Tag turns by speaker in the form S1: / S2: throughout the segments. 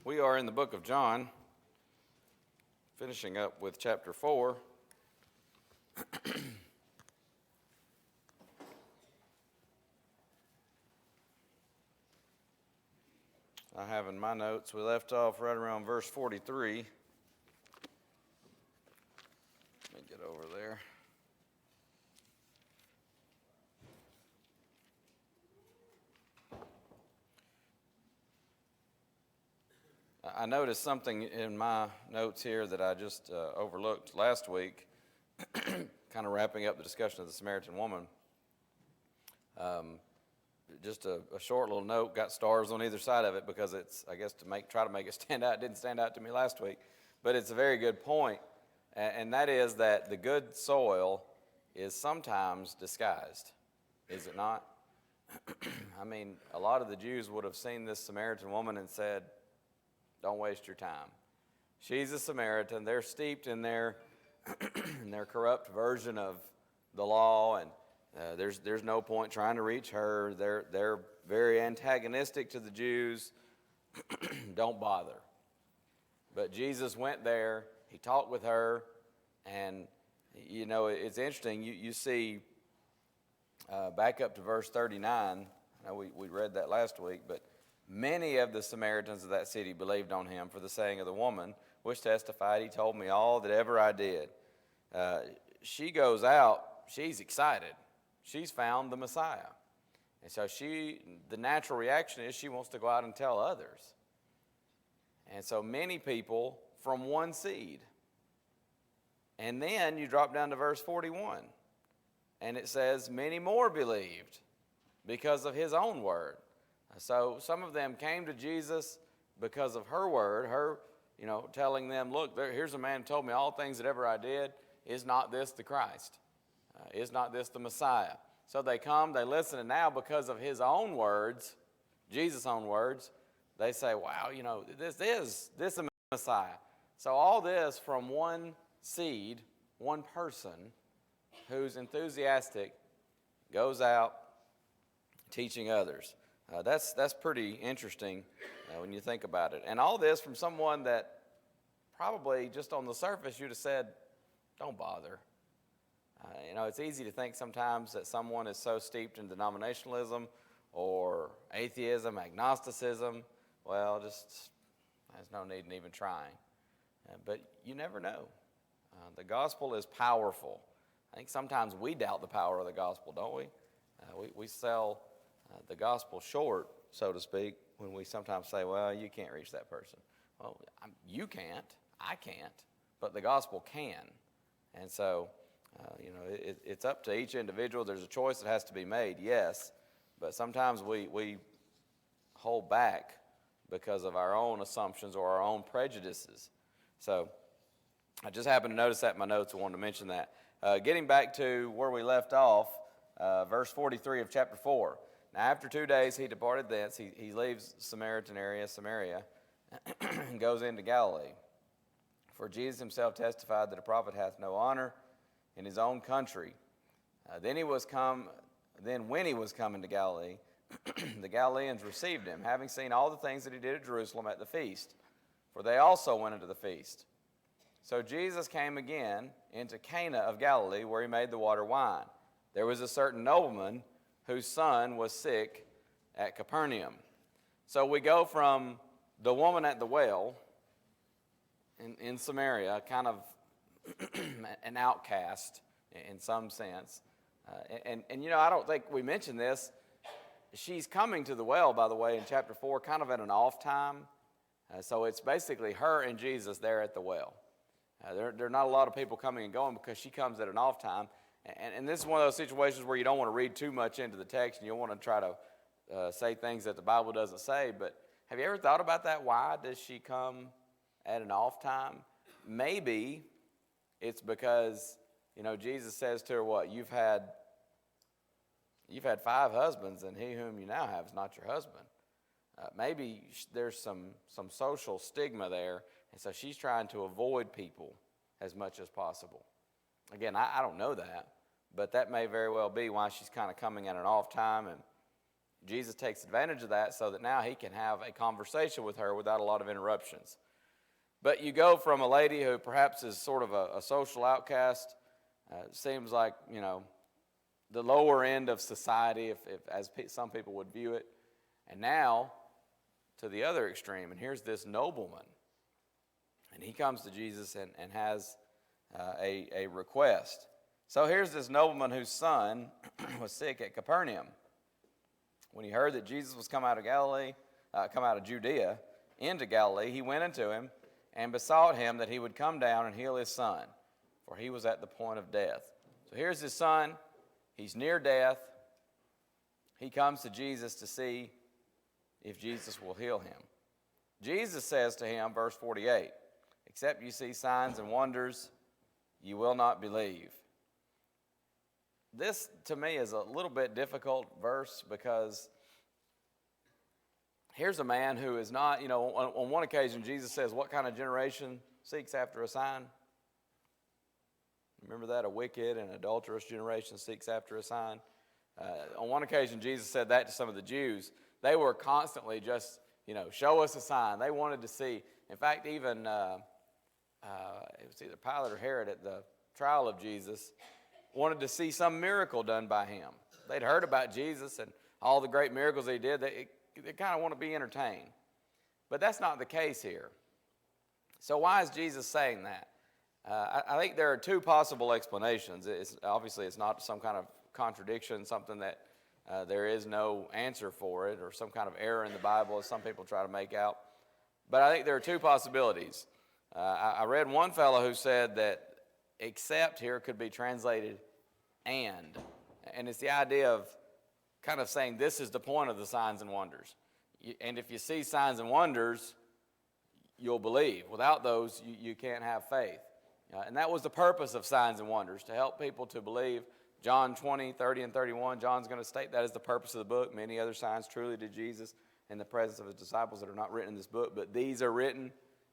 S1: We are in the book of John, finishing up with chapter 4. I have in my notes, we left off right around verse 43. Let me get over there. I noticed something in my notes here that I just overlooked last week, kind of wrapping up the discussion of the Samaritan woman. Just a short little note, got stars on either side of it because it's, I guess, try to make it stand out. It didn't stand out to me last week, but it's a very good point, and that is that the good soil is sometimes disguised, is it not? I mean, a lot of the Jews would have seen this Samaritan woman and said, don't waste your time. She's a Samaritan. They're steeped in their corrupt version of the law, and there's no point trying to reach her. They're very antagonistic to the Jews. Don't bother. But Jesus went there. He talked with her, and you know it's interesting. You see back up to verse 39. I know we read that last week, but many of the Samaritans of that city believed on him for the saying of the woman, which testified, he told me all that ever I did. She goes out. She's excited. She's found the Messiah. And so the natural reaction is she wants to go out and tell others. And so many people from one seed. And then you drop down to verse 41. And it says, many more believed because of his own word. So some of them came to Jesus because of her word, her, telling them, look, here's a man who told me all things that ever I did. Is not this the Christ? Is not this the Messiah? So they come, they listen, and now because of his own words, Jesus' own words, they say, wow, this is the Messiah. So all this from one seed, one person who's enthusiastic, goes out teaching others. That's pretty interesting when you think about it. And all this from someone that probably just on the surface you'd have said, don't bother. It's easy to think sometimes that someone is so steeped in denominationalism or atheism, agnosticism, well, just there's no need in even trying. But you never know. The gospel is powerful. I think sometimes we doubt the power of the gospel, don't we? We sell the gospel short, so to speak, when we sometimes say, well, you can't reach that person. Well, you can't, I can't, but the gospel can. And so, it's up to each individual. There's a choice that has to be made, yes, but sometimes we hold back because of our own assumptions or our own prejudices. So I just happened to notice that in my notes. I wanted to mention that. Getting back to where we left off, verse 43 of chapter 4. Now, after 2 days, he departed thence. He leaves Samaritan area, Samaria, and goes into Galilee. For Jesus himself testified that a prophet hath no honor in his own country. Then when he was coming to Galilee, the Galileans received him, having seen all the things that he did at Jerusalem at the feast. For they also went into the feast. So Jesus came again into Cana of Galilee, where he made the water wine. There was a certain nobleman whose son was sick at Capernaum. So we go from the woman at the well in Samaria, kind of an outcast in some sense. And I don't think we mentioned this. She's coming to the well, by the way, in chapter 4, kind of at an off time. So it's basically her and Jesus there at the well. There are not a lot of people coming and going because she comes at an off time. And this is one of those situations where you don't want to read too much into the text and you don't want to try to say things that the Bible doesn't say. But have you ever thought about that? Why does she come at an off time? Maybe it's because, Jesus says to her, what? You've had 5 husbands, and he whom you now have is not your husband. Maybe there's some social stigma there, and so she's trying to avoid people as much as possible. Again, I don't know that, but that may very well be why she's kind of coming at an off time. Jesus takes advantage of that so that now he can have a conversation with her without a lot of interruptions. But you go from a lady who perhaps is sort of a social outcast, seems like, the lower end of society, as some people would view it, and now to the other extreme. And here's this nobleman, and he comes to Jesus and has a request. So here's this nobleman whose son was sick at Capernaum. When he heard that Jesus was come out of Judea into Galilee, he went unto him and besought him that he would come down and heal his son, for he was at the point of death. So here's his son. He's near death. He comes to Jesus to see if Jesus will heal him. Jesus says to him, verse 48, except you see signs and wonders, you will not believe. This, to me, is a little bit difficult verse because here's a man who is not, on one occasion, Jesus says, what kind of generation seeks after a sign? Remember that? A wicked and adulterous generation seeks after a sign. On one occasion, Jesus said that to some of the Jews. They were constantly just, show us a sign. They wanted to see. In fact, even it was either Pilate or Herod at the trial of Jesus wanted to see some miracle done by him. They'd heard about Jesus and all the great miracles he did. They kind of want to be entertained. But that's not the case here. So why is Jesus saying that? I think there are two possible explanations. Obviously, it's not some kind of contradiction, something that there is no answer for it, or some kind of error in the Bible, as some people try to make out. But I think there are two possibilities. I read one fellow who said that except here could be translated and it's the idea of kind of saying this is the point of the signs and wonders. And if you see signs and wonders, you'll believe. Without those, you can't have faith. And that was the purpose of signs and wonders, to help people to believe. John 20, 30, and 31, John's going to state that is the purpose of the book. Many other signs truly did Jesus in the presence of his disciples that are not written in this book, but these are written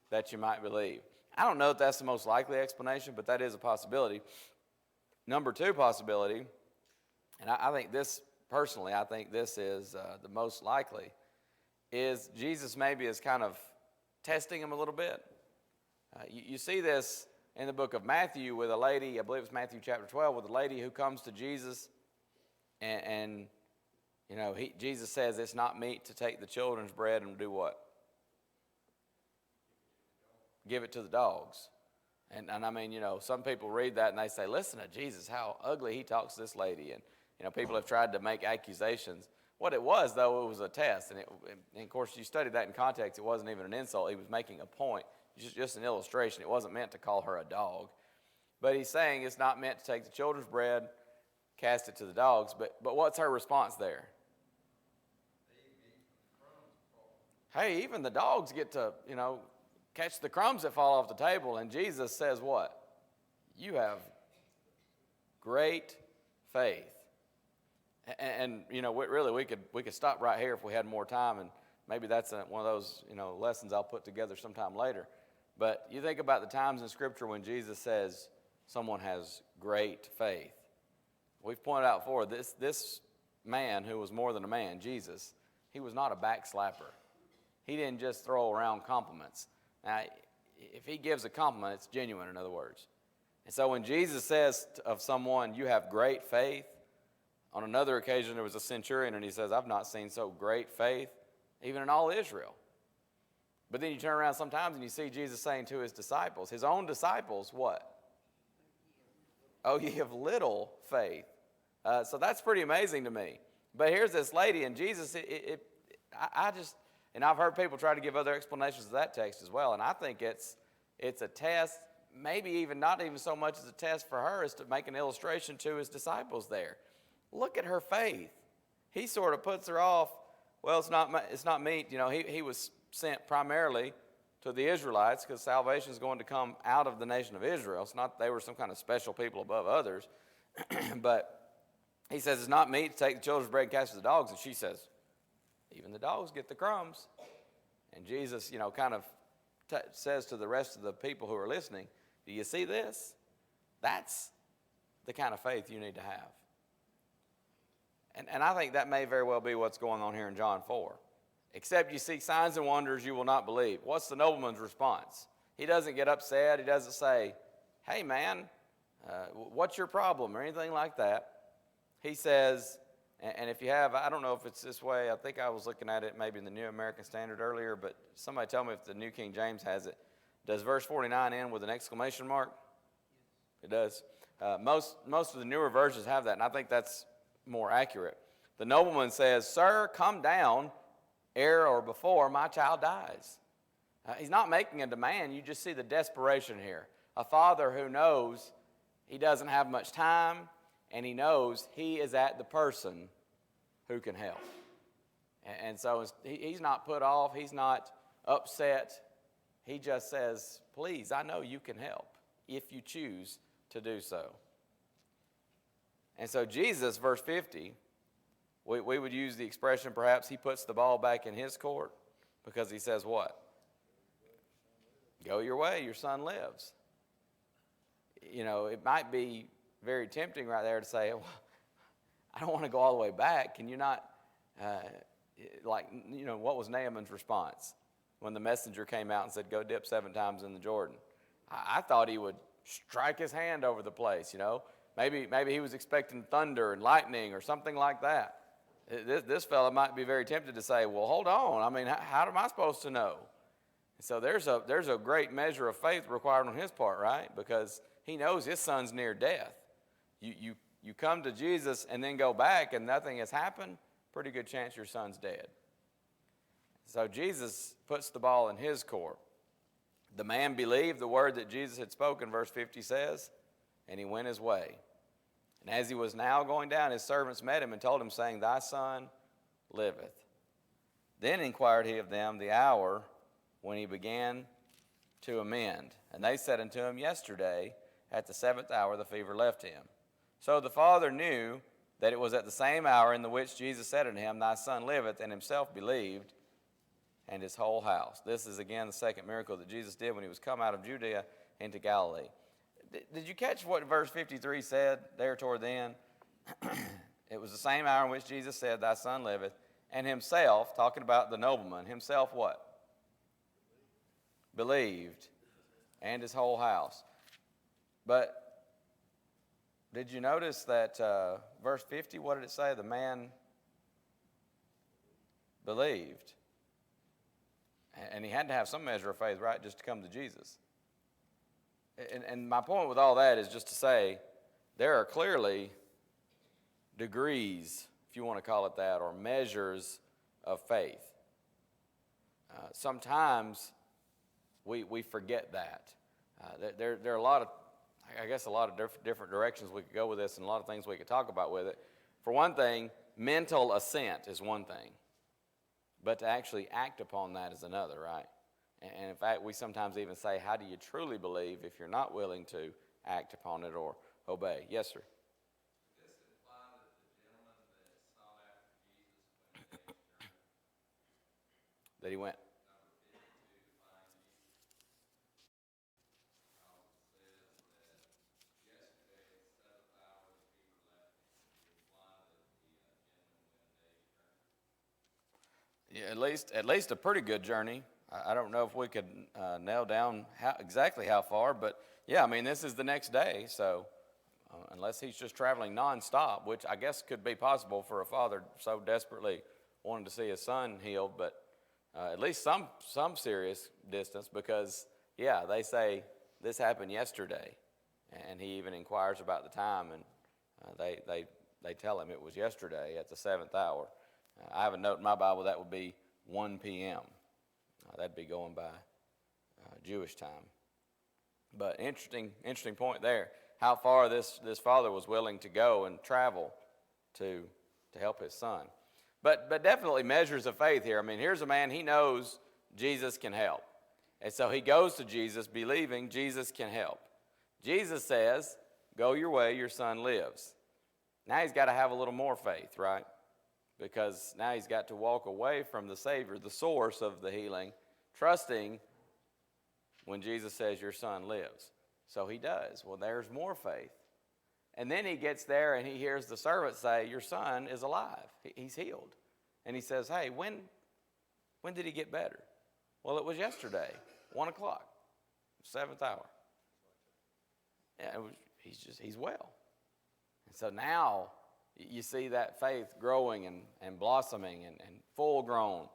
S1: that you might believe. I don't know if that's the most likely explanation, but that is a possibility. Number two possibility, and I think this, personally, I think this is the most likely, is Jesus maybe is kind of testing him a little bit. You see this in the book of Matthew with a lady, I believe it's Matthew chapter 12, with a lady who comes to Jesus and Jesus says it's not meet to take the children's bread and do what? Give it to the dogs. And I mean, some people read that and they say, listen to Jesus, how ugly he talks to this lady. And, people have tried to make accusations. What it was, though, it was a test. And of course, you studied that in context. It wasn't even an insult. He was making a point. Just an illustration. It wasn't meant to call her a dog. But he's saying it's not meant to take the children's bread, cast it to the dogs. But what's her response there? Hey, even the dogs get to, catch the crumbs that fall off the table. And Jesus says what? You have great faith. And really, we could stop right here if we had more time. And maybe that's one of those, lessons I'll put together sometime later. But you think about the times in Scripture when Jesus says someone has great faith. We've pointed out before, this man who was more than a man, Jesus, he was not a backslapper. He didn't just throw around compliments. Now, if he gives a compliment, it's genuine, in other words. And so when Jesus says of someone, you have great faith, on another occasion there was a centurion and he says, I've not seen so great faith, even in all Israel. But then you turn around sometimes and you see Jesus saying to his disciples, his own disciples, what? Oh, ye have little faith. So that's pretty amazing to me. But here's this lady, and Jesus, and I've heard people try to give other explanations of that text as well, and I think it's a test, maybe even not even so much as a test for her as to make an illustration to his disciples there. Look at her faith. He sort of puts her off. Well, it's not meet. He was sent primarily to the Israelites because salvation is going to come out of the nation of Israel. It's not they were some kind of special people above others. But he says it's not meet to take the children's bread and cast it to the dogs. And she says, even the dogs get the crumbs. And Jesus, kind of says to the rest of the people who are listening, do you see this? That's the kind of faith you need to have. And I think that may very well be what's going on here in John 4. Except you see signs and wonders you will not believe. What's the nobleman's response? He doesn't get upset. He doesn't say, hey, man, what's your problem or anything like that. He says, and if you have, I don't know if it's this way. I think I was looking at it maybe in the New American Standard earlier, but somebody tell me if the New King James has it. Does verse 49 end with an exclamation mark? It does. Most of the newer versions have that, and I think that's more accurate. The nobleman says, sir, come down ere or before my child dies. He's not making a demand. You just see the desperation here. A father who knows he doesn't have much time, and he knows he is at the person who can help. And so he's not put off. He's not upset. He just says, please, I know you can help if you choose to do so. And so Jesus, verse 50, we would use the expression perhaps he puts the ball back in his court because he says what? Go your way, your son lives. You know, it might be very tempting right there to say, well, I don't want to go all the way back. Can you not, what was Naaman's response when the messenger came out and said, go dip 7 times in the Jordan? I thought he would strike his hand over the place, you know. Maybe he was expecting thunder and lightning or something like that. This fella might be very tempted to say, well, hold on. I mean, how am I supposed to know? So there's a great measure of faith required on his part, right? Because he knows his son's near death. You come to Jesus and then go back and nothing has happened, pretty good chance your son's dead. So Jesus puts the ball in his court. The man believed the word that Jesus had spoken, verse 50 says, and he went his way. And as he was now going down, his servants met him and told him, saying, thy son liveth. Then inquired he of them the hour when he began to amend. And they said unto him, yesterday at the 7th hour the fever left him. So the father knew that it was at the same hour in the which Jesus said unto him, thy son liveth, and himself believed, and his whole house. This is again the second miracle that Jesus did when he was come out of Judea into Galilee. Did you catch what verse 53 said there toward the end? It was the same hour in which Jesus said, thy son liveth, and himself, talking about the nobleman, himself what? Believed, and his whole house. But did you notice that verse 50, what did it say? The man believed. And he had to have some measure of faith, right, just to come to Jesus. And my point with all that is just to say there are clearly degrees, if you want to call it that, or measures of faith. Sometimes we forget that. There are a lot of different directions we could go with this and a lot of things we could talk about with it. For one thing, mental assent is one thing. But to actually act upon that is another, right? And in fact, we sometimes even say, how do you truly believe if you're not willing to act upon it or obey? Yes, sir?
S2: Does this imply that the gentleman that sought after Jesus when he made his journey,
S1: That he went.
S2: number 52, to find Jesus? Because it says that yesterday at the 7th hour the fever left him. Does it imply that the gentleman went a day's journey?
S1: Yeah, at least a pretty good journey. I don't know if we could nail down exactly how far, but yeah, I mean, this is the next day, so unless he's just traveling nonstop, which I guess could be possible for a father so desperately wanting to see his son healed, but at least some serious distance because, yeah, they say this happened yesterday, and he even inquires about the time, and they tell him it was yesterday at the 7th hour. I have a note in my Bible that would be 1 p.m. That'd be going by Jewish time. But interesting point there. How far this father was willing to go and travel to help his son. But definitely measures of faith here. I mean, here's a man, he knows Jesus can help. And so he goes to Jesus believing Jesus can help. Jesus says, go your way, your son lives. Now he's got to have a little more faith, right? Because now he's got to walk away from the Savior, the source of the healing, trusting when Jesus says your son lives. So he does. Well, there's more faith. And then he gets there and he hears the servant say, your son is alive. He's healed. And he says, hey, when did he get better? Well, it was yesterday, 1 o'clock, 7th hour. Yeah, he's well. And so now you see that faith growing and blossoming and full grown,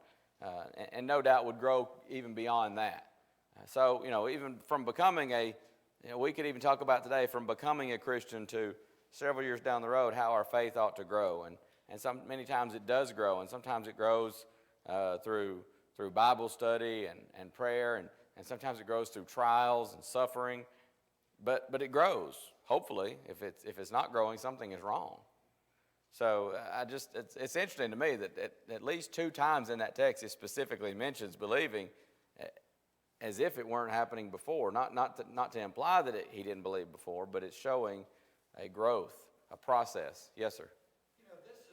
S1: and no doubt would grow even beyond that. So, even from becoming we could even talk about today from becoming a Christian to several years down the road how our faith ought to grow. And many times it does grow, and sometimes it grows through Bible study and prayer, and sometimes it grows through trials and suffering. But it grows. Hopefully, if it's not growing, something is wrong. So it's interesting to me that at least 2 times in that text it specifically mentions believing, as if it weren't happening before. Not to imply that he didn't believe before, but it's showing a growth, a process. Yes, sir.
S3: This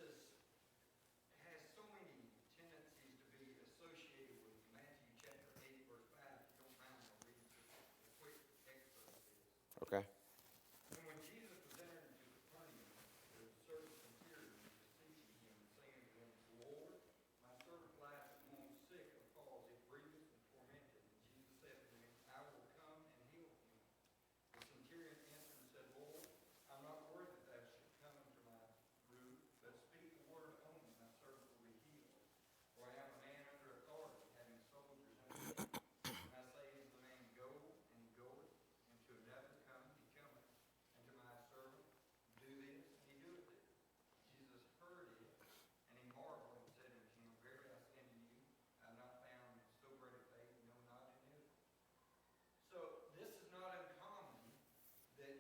S3: has so many tendencies to be associated with Matthew chapter 8, verse 5. If you don't mind, I'll read just a quick excerpt of this.
S1: Okay.
S3: And when Jesus was entered into Capernaum, there was a certain centurion beseeching him, and saying to him, Lord, my servant lieth at home sick of a palsy, grievous and tormented. And Jesus said to him, I will come and heal him. The centurion answered and said, Lord, I'm not worthy that thou should come into my roof, but speak the word only, my servant will be healed. For I am a man under authority, having soldiers under me. And I say unto the man, Go, and he goeth, and to another, Come, he cometh, and to my servant, Do this, and he doeth it. Jesus heard it, and he marveled, and said unto him, Verily I say unto you, I have not found so great a faith, no, not in Israel. So this is not uncommon that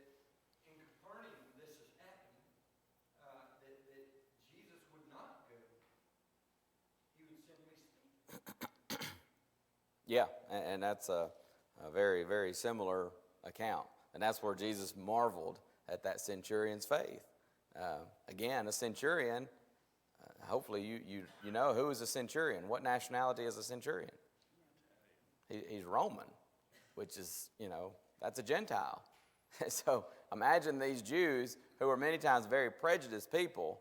S3: in Capernaum this is happening, that Jesus would not go. He would simply speak.
S1: Yeah, and that's a very, very similar account. And that's where Jesus marveled at that centurion's faith. Again, a centurion, hopefully you know who is a centurion. What nationality is a centurion? He's Roman, which is, that's a Gentile. So imagine these Jews who are many times very prejudiced people,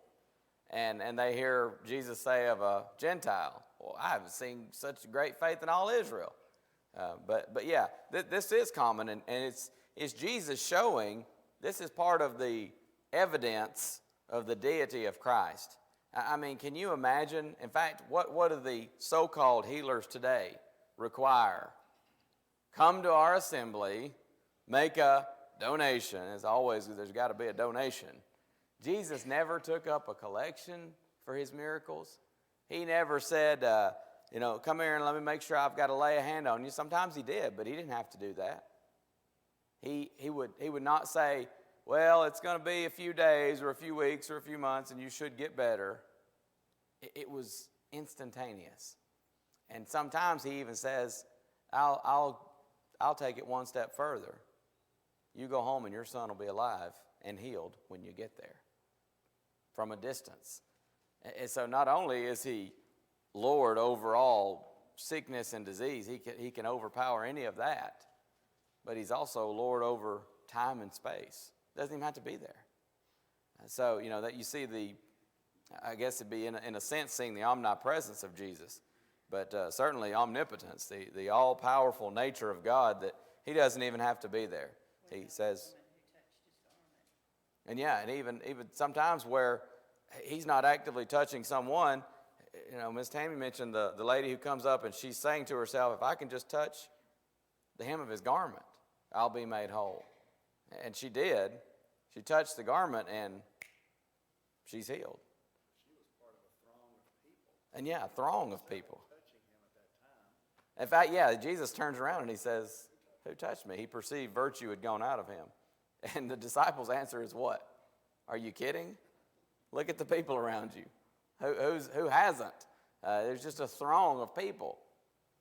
S1: and they hear Jesus say of a Gentile, well, I haven't seen such great faith in all Israel. But yeah, this is common, and it's Jesus showing this is part of the evidence of the deity of Christ. I mean, can you imagine? In fact, what do the so-called healers today require? Come to our assembly, make a donation. As always, there's got to be a donation. Jesus never took up a collection for his miracles. He never said, come here and let me make sure I've got to lay a hand on you. Sometimes he did, but he didn't have to do that. He would not say, well, it's going to be a few days or a few weeks or a few months and you should get better. It was instantaneous. And sometimes he even says, I'll take it one step further. You go home and your son will be alive and healed when you get there from a distance. And so not only is he Lord over all sickness and disease, he can overpower any of that, but he's also Lord over time and space. Doesn't even have to be there. So, that you see I guess it'd be in a sense seeing the omnipresence of Jesus, but certainly omnipotence, the all-powerful nature of God, that he doesn't even have to be there. He says, and even sometimes where he's not actively touching someone, Miss Tammy mentioned the lady who comes up and she's saying to herself, if I can just touch the hem of his garment, I'll be made whole. And she did. She touched the garment and she's healed.
S4: She was part of a throng of people.
S1: And a throng of people.
S4: Touching him at that time.
S1: In fact, Jesus turns around and he says, who touched me? He perceived virtue had gone out of him. And the disciples' answer is what? Are you kidding? Look at the people around you. Who hasn't? There's just a throng of people.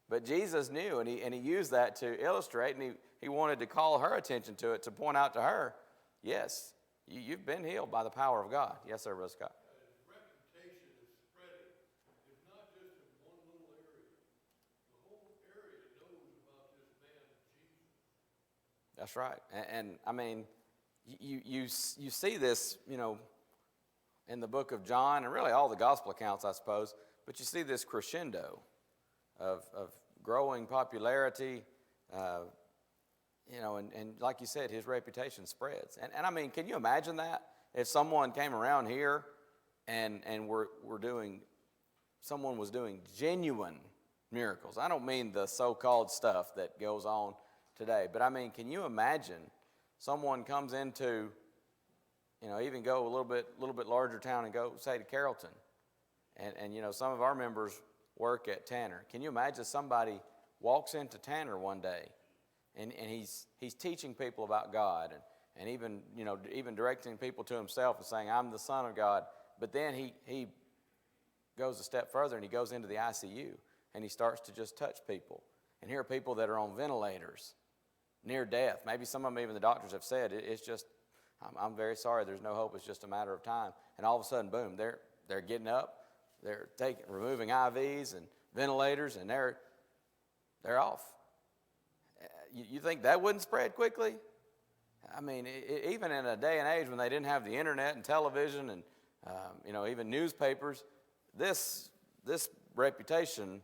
S1: But Jesus knew, and he used that to illustrate, and he wanted to call her attention to it, to point out to her, yes, you've been healed by the power of God. Yes, sir, Brother Scott.
S5: His reputation is spreading. It's not just in one little area. The whole area knows about this man, Jesus.
S1: That's right. And I mean, you see this, in the book of John, and really all the gospel accounts, I suppose, but you see this crescendo of growing popularity, and like you said, his reputation spreads. And I mean, can you imagine that? If someone came around here and someone was doing genuine miracles. I don't mean the so-called stuff that goes on today, but I mean, can you imagine someone comes into, even go a little bit larger town and go, say, to Carrollton, and some of our members work at Tanner. Can you imagine somebody walks into Tanner one day and he's teaching people about God and even directing people to himself and saying, I'm the Son of God. But then he goes a step further and he goes into the ICU and he starts to just touch people. And here are people that are on ventilators, near death. Maybe some of them, even the doctors have said, it's just, I'm very sorry, there's no hope, it's just a matter of time. And all of a sudden, boom, they're getting up, they're removing IVs and ventilators, and they're off. You think that wouldn't spread quickly? I mean, even in a day and age when they didn't have the internet and television and even newspapers, this reputation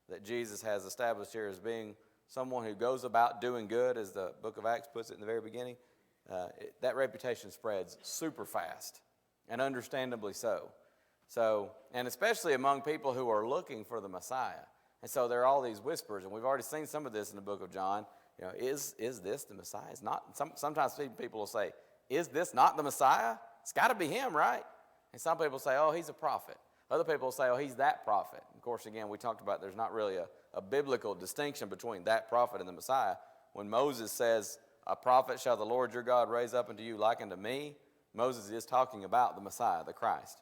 S1: that Jesus has established here as being someone who goes about doing good, as the book of Acts puts it in the very beginning, that reputation spreads super fast, and understandably so. So, and especially among people who are looking for the Messiah. And so there are all these whispers, and we've already seen some of this in the book of John. Is this the Messiah? It's not. Sometimes people will say, is this not the Messiah? It's got to be him, right? And some people say, oh, he's a prophet. Other people will say, oh, he's that prophet. Of course, again, we talked about there's not really a biblical distinction between that prophet and the Messiah. When Moses says, a prophet shall the Lord your God raise up unto you like unto me, Moses is talking about the Messiah, the Christ.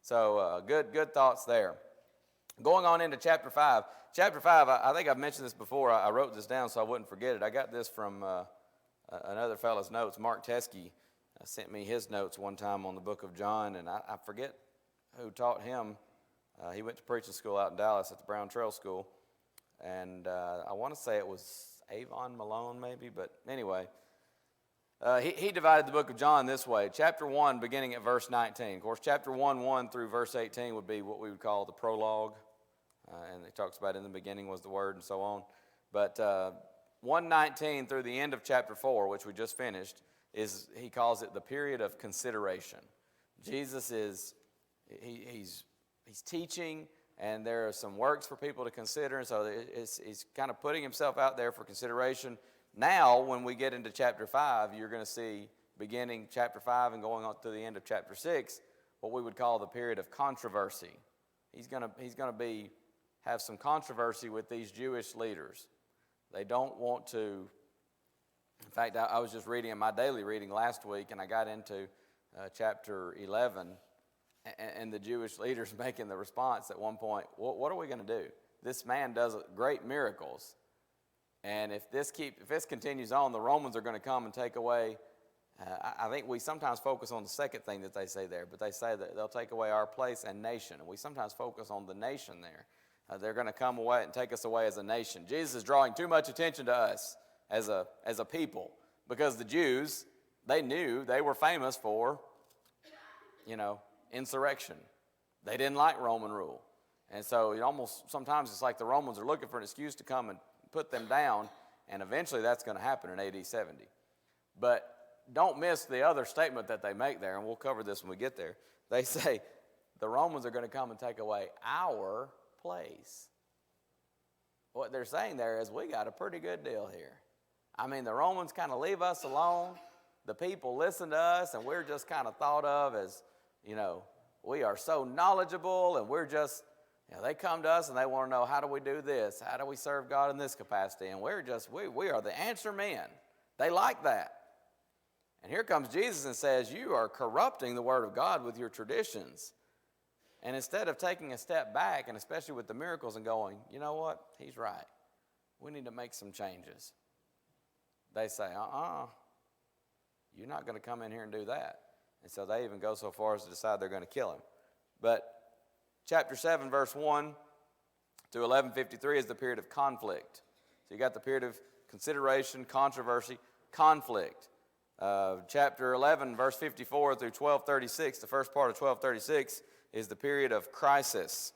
S1: So good thoughts there. Going on into chapter 5. Chapter 5, I think I've mentioned this before. I wrote this down so I wouldn't forget it. I got this from another fellow's notes. Mark Teskey sent me his notes one time on the book of John, and I forget who taught him. He went to preaching school out in Dallas at the Brown Trail School, and I want to say it was Avon Malone maybe, but anyway. He divided the book of John this way. Chapter 1, beginning at verse 19. Of course, chapter 1 through verse 18 would be what we would call the prologue. And it talks about in the beginning was the Word and so on. But 1:19 through the end of chapter 4, which we just finished, he calls it the period of consideration. Jesus he's teaching, and there are some works for people to consider. And so he's kind of putting himself out there for consideration. Now, when we get into chapter 5, you're going to see, beginning chapter 5 and going on to the end of chapter 6, what we would call the period of controversy. He's going to have some controversy with these Jewish leaders. They don't want to. In fact, I was just reading in my daily reading last week, and I got into chapter 11, and the Jewish leaders making the response at one point, what are we going to do? This man does great miracles. And if this continues on, the Romans are going to come and take away. I think we sometimes focus on the second thing that they say there, but they say that they'll take away our place and nation. And we sometimes focus on the nation there. They're going to come away and take us away as a nation. Jesus is drawing too much attention to us as a people, because the Jews, they knew they were famous for, insurrection. They didn't like Roman rule. And so sometimes it's like the Romans are looking for an excuse to come and put them down, and eventually that's going to happen in AD 70. But don't miss the other statement that they make there, and we'll cover this when we get there. They say the Romans are going to come and take away our place. What they're saying there is we got a pretty good deal here. I mean, the Romans kind of leave us alone. The people listen to us, and we're just kind of thought of as, we are so knowledgeable, and we're just, they come to us and they want to know, how do we do this? How do we serve God in this capacity? And we are the answer men. They like that. And here comes Jesus and says, you are corrupting the Word of God with your traditions. And instead of taking a step back, and especially with the miracles, and going, you know what? He's right. We need to make some changes. They say, you're not going to come in here and do that. And so they even go so far as to decide they're going to kill him. But chapter 7, verse 1 to 11:53 is the period of conflict. So you got the period of consideration, controversy, conflict. Chapter 11, verse 54 through 12:36, the first part of 12:36 is the period of crisis.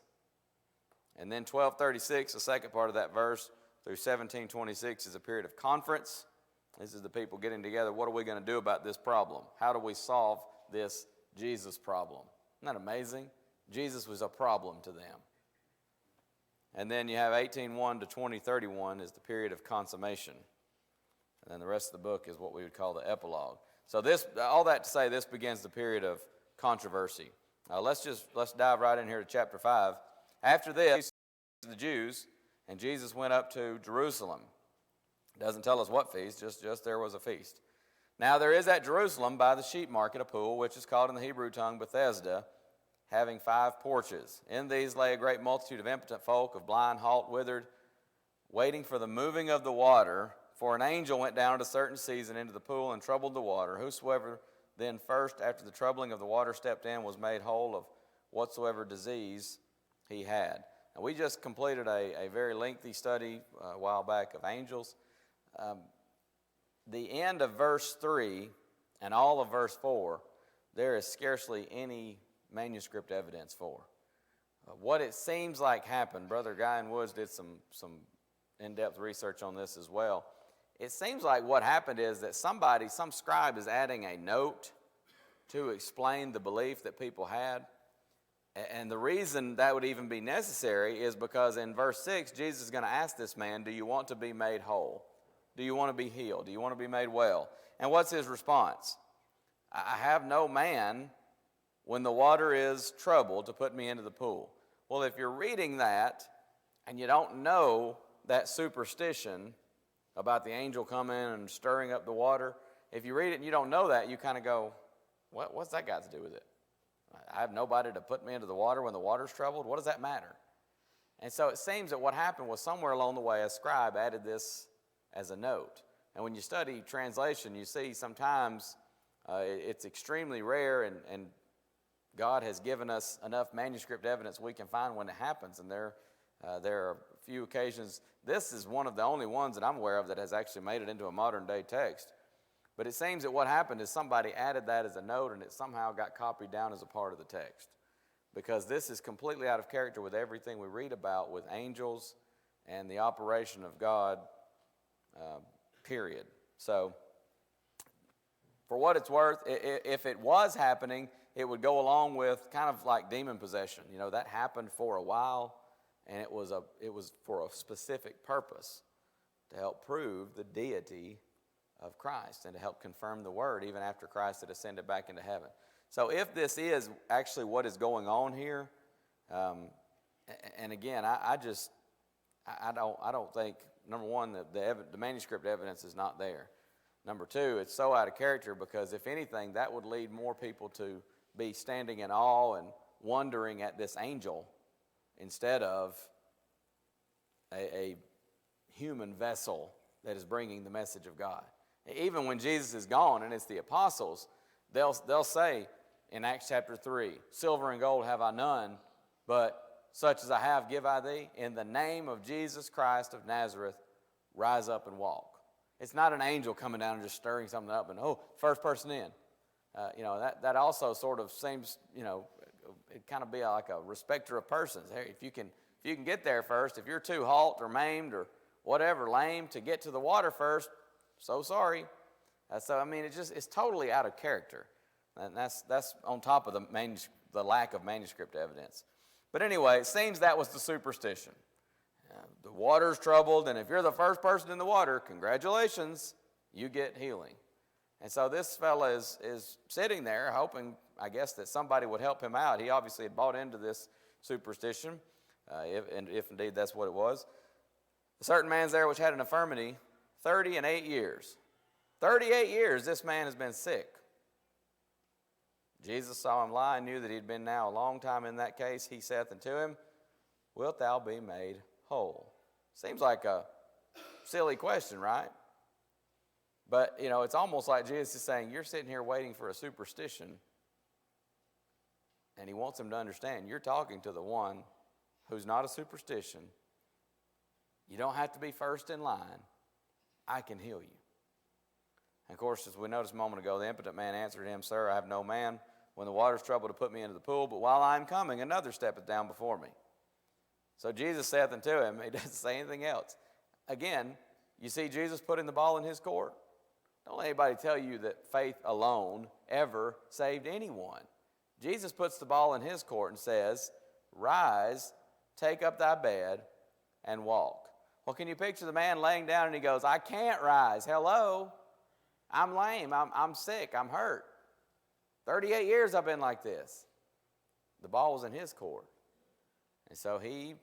S1: And then 12:36, the second part of that verse, through 17:26 is a period of conference. This is the people getting together. What are we going to do about this problem? How do we solve this Jesus problem? Isn't that amazing? Jesus was a problem to them. And then you have 18:1 to 20:31 is the period of consummation. And then the rest of the book is what we would call the epilogue. So this, all that to say, this begins the period of controversy. Let's dive right in here to chapter 5. After this, the Jews, and Jesus went up to Jerusalem. It doesn't tell us what feast, just there was a feast. Now there is at Jerusalem by the sheep market a pool, which is called in the Hebrew tongue Bethesda, having 5 porches. In these lay a great multitude of impotent folk, of blind, halt, withered, waiting for the moving of the water. For an angel went down at a certain season into the pool and troubled the water. Whosoever then first, after the troubling of the water, stepped in was made whole of whatsoever disease he had. Now, we just completed a very lengthy study a while back of angels. The end of verse 3 and all of verse 4, there is scarcely any manuscript evidence for. What it seems like happened, Brother Guy and Woods did some in-depth research on this as well. It seems like what happened is that some scribe is adding a note to explain the belief that people had. And the reason that would even be necessary is because in verse 6, Jesus is going to ask this man, do you want to be made whole? Do you want to be healed? Do you want to be made well? And what's his response? I have no man when the water is troubled to put me into the pool. Well, if you're reading that and you don't know that superstition about the angel coming and stirring up the water, if you read it and you don't know that, you kind of go, what's that got to do with it? I have nobody to put me into the water when the water's troubled. What does that matter? And so it seems that what happened was somewhere along the way a scribe added this as a note. And when you study translation, you see sometimes it's extremely rare, and God has given us enough manuscript evidence we can find when it happens. And there are a few occasions. This is one of the only ones that I'm aware of that has actually made it into a modern day text. But it seems that what happened is somebody added that as a note, and it somehow got copied down as a part of the text. Because this is completely out of character with everything we read about with angels and the operation of God, period. So, for what it's worth, if it was happening, it would go along with kind of like demon possession. You know, that happened for a while, and it was for a specific purpose, to help prove the deity of Christ and to help confirm the word even after Christ had ascended back into heaven. So if this is actually what is going on here, and again, I don't think, number one, the manuscript evidence is not there. Number two, it's so out of character because if anything, that would lead more people to be standing in awe and wondering at this angel instead of a human vessel that is bringing the message of God. Even when Jesus is gone and it's the apostles, they'll say in Acts chapter 3, silver and gold have I none, but such as I have give I thee. In the name of Jesus Christ of Nazareth, rise up and walk. It's not an angel coming down and just stirring something up and, first person in. That also sort of seems, it'd kind of be like a respecter of persons. Hey, if you can get there first, if you're too halt or maimed or whatever, lame to get to the water first, so sorry. It's totally out of character. And that's on top of the lack of manuscript evidence. But anyway, it seems that was the superstition. The water's troubled, and if you're the first person in the water, congratulations, you get healing. And so this fella is sitting there hoping, I guess, that somebody would help him out. He obviously had bought into this superstition, if indeed that's what it was. A certain man's there which had an infirmity 38 years. 38 years this man has been sick. Jesus saw him lie and knew that he had been now a long time in that case. He saith unto him, wilt thou be made whole? Seems like a silly question, right? But, it's almost like Jesus is saying, you're sitting here waiting for a superstition. And he wants him to understand, you're talking to the one who's not a superstition. You don't have to be first in line. I can heal you. And of course, as we noticed a moment ago, the impotent man answered him, Sir, I have no man when the water is troubled to put me into the pool, but while I am coming, another steppeth down before me. So Jesus saith unto him, he doesn't say anything else. Again, you see Jesus putting the ball in his court. Don't let anybody tell you that faith alone ever saved anyone. Jesus puts the ball in his court and says, Rise, take up thy bed, and walk. Well, can you picture the man laying down and he goes, I can't rise. Hello? I'm lame. I'm sick. I'm hurt. 38 years I've been like this. The ball was in his court. And so he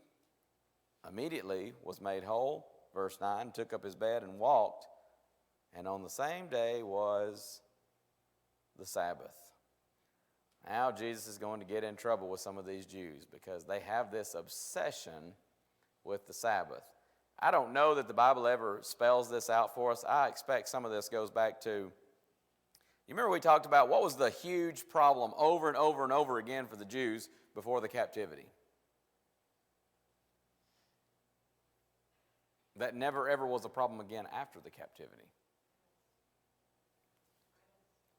S1: immediately was made whole. Verse 9, took up his bed and walked. And on the same day was the Sabbath. Now Jesus is going to get in trouble with some of these Jews because they have this obsession with the Sabbath. I don't know that the Bible ever spells this out for us. I expect some of this goes back to, you remember we talked about what was the huge problem over and over and over again for the Jews before the captivity? That never ever was a problem again after the captivity.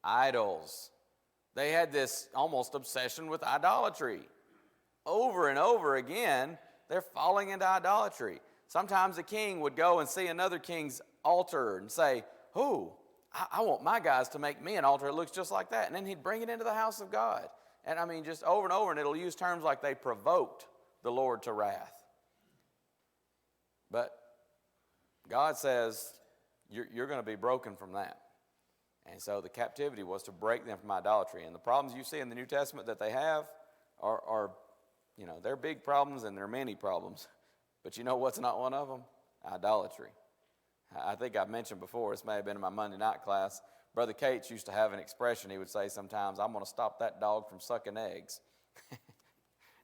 S1: Idols. They had this almost obsession with idolatry. Over and over again, they're falling into idolatry. Sometimes a king would go and see another king's altar and say, I want my guys to make me an altar that looks just like that. And then he'd bring it into the house of God. And I mean, just over and over, and it'll use terms like they provoked the Lord to wrath. But God says, you're going to be broken from that. And so the captivity was to break them from idolatry. And the problems you see in the New Testament that they have are they're big problems and they're many problems. But you know what's not one of them? Idolatry. I think I've mentioned before, this may have been in my Monday night class, Brother Cates used to have an expression he would say sometimes, I'm going to stop that dog from sucking eggs.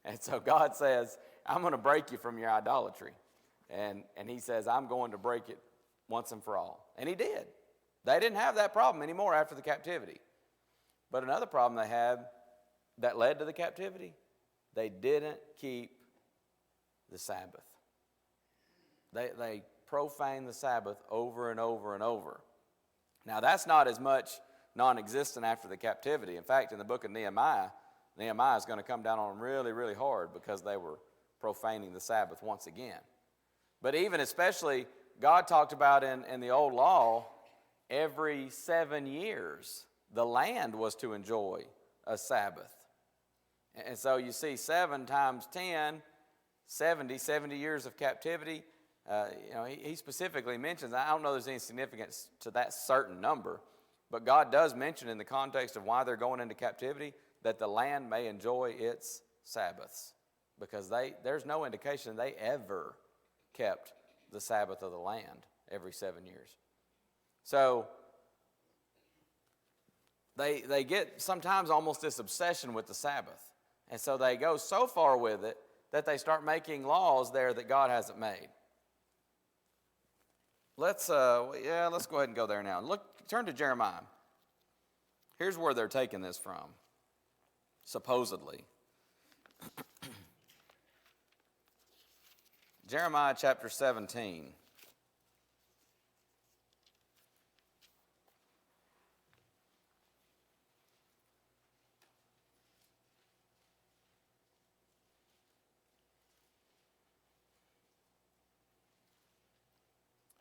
S1: And so God says, I'm going to break you from your idolatry. And he says, I'm going to break it once and for all. And he did. They didn't have that problem anymore after the captivity. But another problem they had that led to the captivity, they didn't keep the Sabbath. They profaned the Sabbath over and over and over. Now, that's not as much non-existent after the captivity. In fact, in the book of Nehemiah is going to come down on them really, really hard because they were profaning the Sabbath once again. But even especially, God talked about in the old law, every 7 years, the land was to enjoy a Sabbath. And so you see 7 times 10, 70 years of captivity. He specifically mentions, I don't know if there's any significance to that certain number, but God does mention in the context of why they're going into captivity that the land may enjoy its Sabbaths, because there's no indication they ever kept the Sabbath of the land every 7 years. So they get sometimes almost this obsession with the Sabbath, and so they go so far with it that they start making laws there that God hasn't made. Let's go ahead and go there now. Turn to Jeremiah. Here's where they're taking this from, supposedly. Jeremiah chapter 17.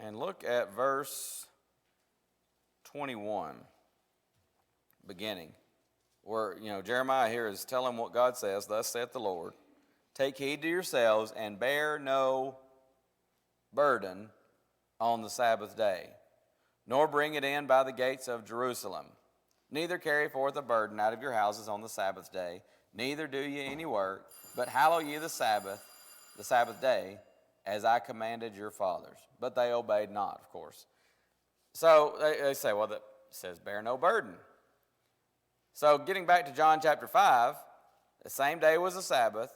S1: And look at verse 21, beginning, where, Jeremiah here is telling what God says, thus saith the Lord, take heed to yourselves and bear no burden on the Sabbath day, nor bring it in by the gates of Jerusalem. Neither carry forth a burden out of your houses on the Sabbath day, neither do ye any work, but hallow ye the Sabbath day, as I commanded your fathers. But they obeyed not, of course. So they say, well, that says bear no burden. So getting back to John chapter 5, the same day was the Sabbath.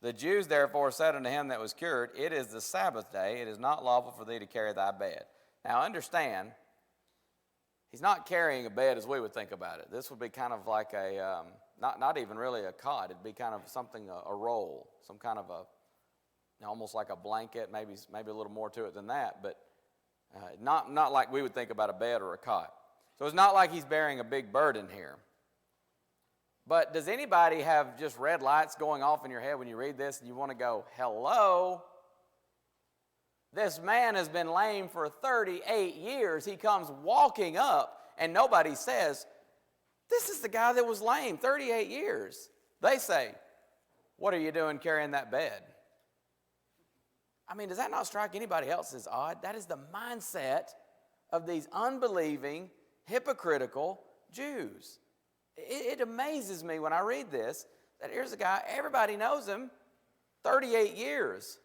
S1: The Jews therefore said unto him that was cured, it is the Sabbath day, it is not lawful for thee to carry thy bed. Now understand, he's not carrying a bed as we would think about it. This would be kind of like not even really a cot. It'd be kind of something, a roll, some kind of almost like a blanket, maybe a little more to it than that, but not like we would think about a bed or a cot. So it's not like he's bearing a big burden here. But does anybody have just red lights going off in your head when you read this and you want to go, hello? This man has been lame for 38 years. He comes walking up and nobody says, this is the guy that was lame 38 years. They say, what are you doing carrying that bed? I mean, does that not strike anybody else as odd? That is the mindset of these unbelieving, hypocritical Jews. It amazes me when I read this that here's a guy, everybody knows him, 38 years.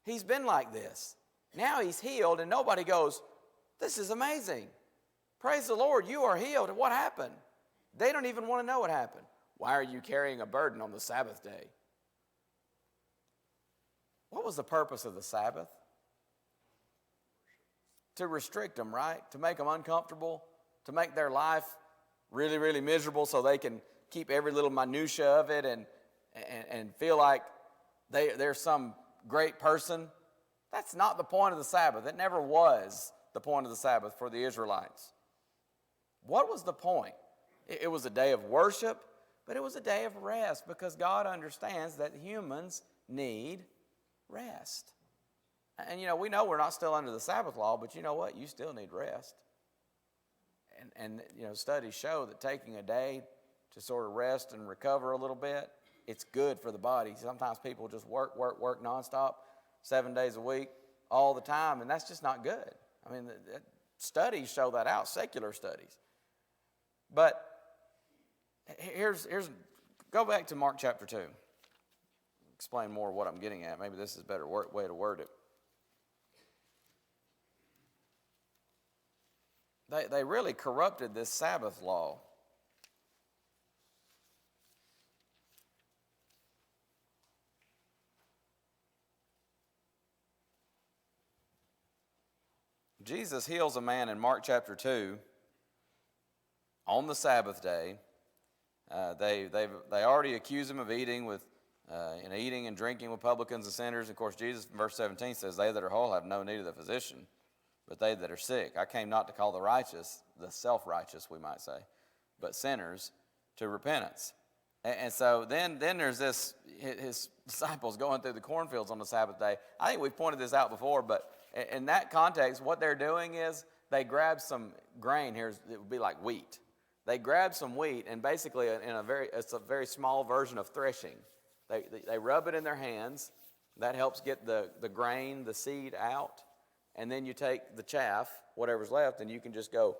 S1: He's been like this. Now he's healed and nobody goes, this is amazing. Praise the Lord, you are healed. And what happened? They don't even want to know what happened. Why are you carrying a burden on the Sabbath day? What was the purpose of the Sabbath? To restrict them, right? To make them uncomfortable, to make their life really, really miserable so they can keep every little minutia of it and feel like they're some great person. That's not the point of the Sabbath. It never was the point of the Sabbath for the Israelites. What was the point? It was a day of worship, but it was a day of rest because God understands that humans need rest. And we know we're not still under the Sabbath law, but you know what? You still need rest. And studies show that taking a day to sort of rest and recover a little bit, it's good for the body. Sometimes people just work nonstop, 7 days a week, all the time, and that's just not good. I mean, studies show that out, secular studies. But go back to Mark chapter 2. Explain more what I'm getting at. Maybe this is a better way to word it. They really corrupted this Sabbath law. Jesus heals a man in Mark chapter 2 on the Sabbath day. They already accuse him of eating and drinking with publicans and sinners. Of course, Jesus in verse 17 says, they that are whole have no need of the physician, but they that are sick. I came not to call the righteous, the self-righteous we might say, but sinners to repentance. And so then there's his disciples going through the cornfields on the Sabbath day. I think we've pointed this out before, but in that context, what they're doing is they grab some grain. It would be like wheat. They grab some wheat, and basically it's a very small version of threshing. They rub it in their hands. That helps get the grain, the seed out. And then you take the chaff, whatever's left, and you can just go,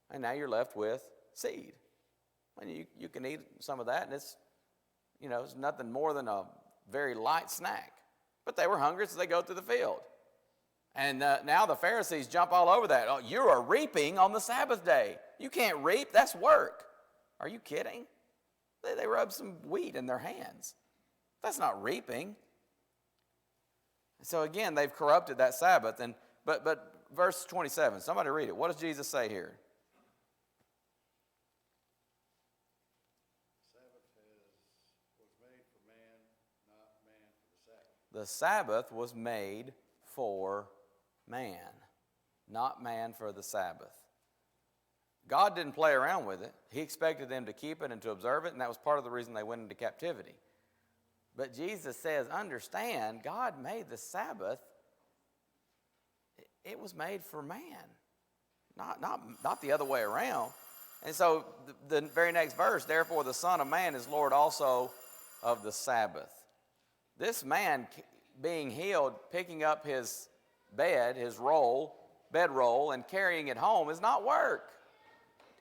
S1: and now you're left with seed. And you can eat some of that, and it's nothing more than a very light snack. But they were hungry, so they go through the field. And now the Pharisees jump all over that. Oh, you are reaping on the Sabbath day. You can't reap, that's work. Are you kidding? They rub some wheat in their hands. That's not reaping. So again, they've corrupted that Sabbath. But verse 27, somebody read it. What does Jesus say here? The Sabbath was made for man, not man for the Sabbath. God didn't play around with it. He expected them to keep it and to observe it, and that was part of the reason they went into captivity. But Jesus says, understand, God made the Sabbath. It was made for man, not the other way around. And so the very next verse, therefore the Son of Man is Lord also of the Sabbath. This man being healed, picking up his bedroll, and carrying it home is not work.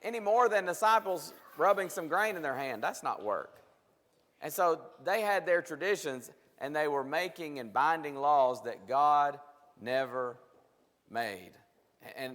S1: Any more than disciples rubbing some grain in their hand. That's not work. And so they had their traditions, and they were making and binding laws that God never made. And